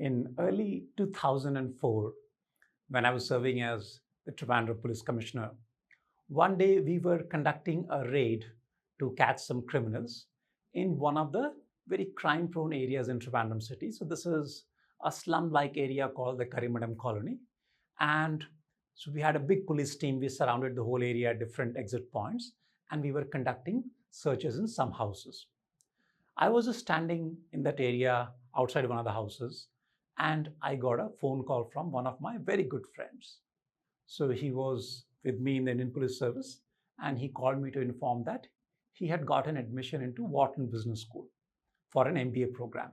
In early 2004, when I was serving as the Trivandrum Police Commissioner, one day we were conducting a raid to catch some criminals in one of the very crime-prone areas in Trivandrum city. So this is a slum-like area called the Karimadam Colony. And so we had a big police team. We surrounded the whole area at different exit points, and we were conducting searches in some houses. I was just standing in that area outside one of the houses, and I got a phone call from one of my very good friends. So he was with me in the Indian Police Service, and he called me to inform that he had gotten admission into Wharton Business School for an MBA program.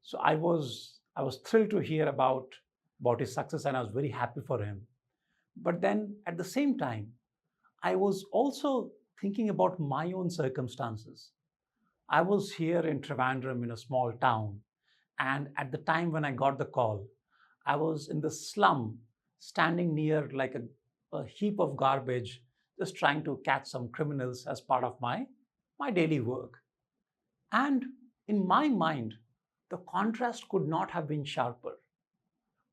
So I was thrilled to hear about his success, and I was very happy for him. But then at the same time, I was also thinking about my own circumstances. I was here in Trivandrum in a small town, and at the time when I got the call, I was in the slum, standing near like a heap of garbage, just trying to catch some criminals as part of my daily work. And in my mind, the contrast could not have been sharper.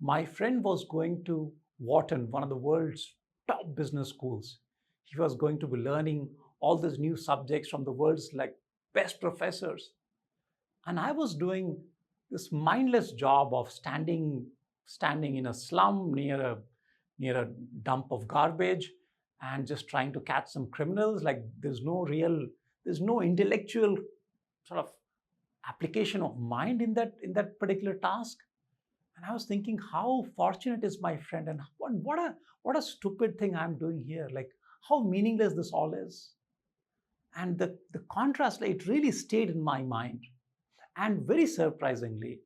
My friend was going to Wharton, one of the world's top business schools. He was going to be learning all these new subjects from the world's like best professors. And I was doing this mindless job of standing in a slum near a dump of garbage and just trying to catch some criminals. Like there's no intellectual sort of application of mind in that particular task. And I was thinking how fortunate is my friend, and what a stupid thing I'm doing here. Like how meaningless this all is. And the contrast, it really stayed in my mind. And very surprisingly,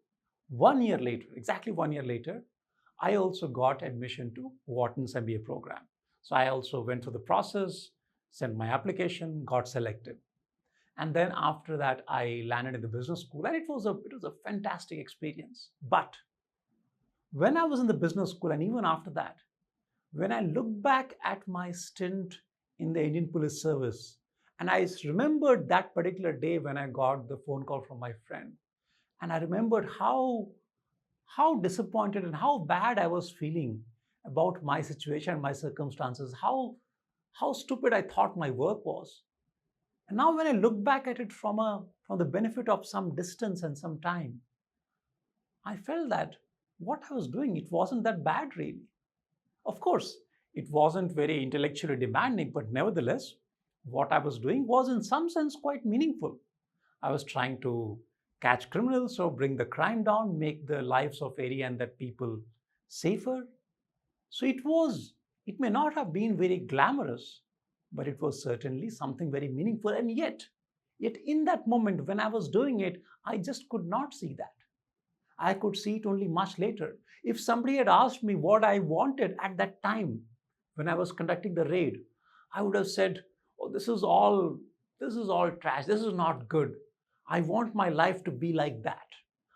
1 year later, exactly 1 year later, I also got admission to Wharton's MBA program. So I also went through the process, sent my application, got selected. And then after that, I landed in the business school, and it was a fantastic experience. But when I was in the business school, and even after that, when I look back at my stint in the Indian Police Service, and I remembered that particular day when I got the phone call from my friend, and I remembered how disappointed and how bad I was feeling about my situation, my circumstances, how stupid I thought my work was. And now when I look back at it from the benefit of some distance and some time, I felt that what I was doing, it wasn't that bad really. Of course, it wasn't very intellectually demanding, but nevertheless, what I was doing was in some sense quite meaningful. I was trying to catch criminals or bring the crime down, make the lives of area and that people safer. So it may not have been very glamorous, but it was certainly something very meaningful. And yet in that moment when I was doing it, I just could not see that. I could see it only much later. If somebody had asked me what I wanted at that time when I was conducting the raid, I would have said, oh, this is all trash. This is not good. I want my life to be like that.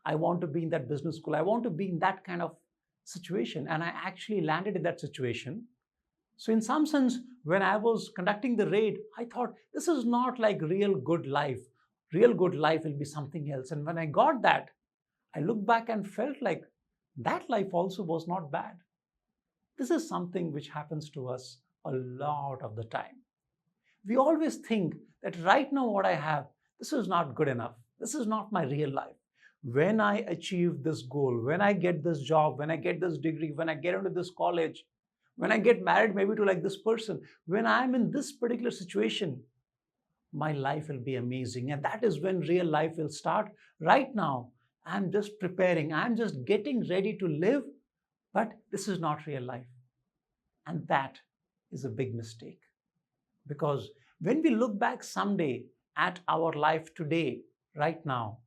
I want to be in that business school. I want to be in that kind of situation. And I actually landed in that situation. So in some sense, when I was conducting the raid, I thought, this is not like real good life. Real good life will be something else. And when I got that, I looked back and felt like that life also was not bad. This is something which happens to us a lot of the time. We always think that right now what I have, this is not good enough. This is not my real life. When I achieve this goal, when I get this job, when I get this degree, when I get into this college, when I get married maybe to like this person, when I'm in this particular situation, my life will be amazing. And that is when real life will start. Right now, I'm just preparing. I'm just getting ready to live, but this is not real life. And that is a big mistake. Because when we look back someday at our life today, right now,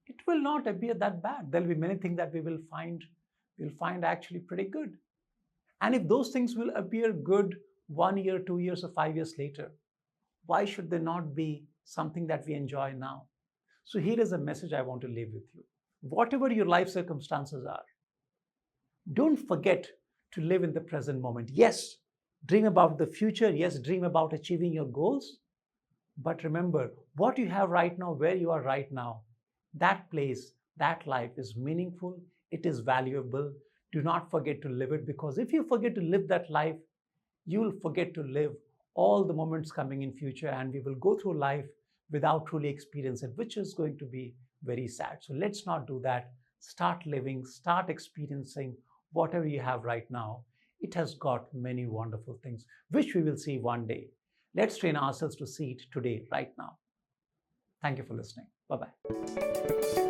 it will not appear that bad. There'll be many things that we'll find actually pretty good. And if those things will appear good 1 year, 2 years, or 5 years later, why should they not be something that we enjoy now? So here is a message I want to leave with you. Whatever your life circumstances are, don't forget to live in the present moment. Yes, dream about the future. Yes, dream about achieving your goals. But remember, what you have right now, where you are right now, that place that life is meaningful, it is valuable. Do not forget to live it, because if you forget to live that life, you will forget to live all the moments coming in future, and we will go through life without truly experiencing it, which is going to be very sad. So let's not do that. Start living, start experiencing whatever you have right now. It has got many wonderful things, which we will see one day. Let's train ourselves to see it today, right now. Thank you for listening. Bye-bye.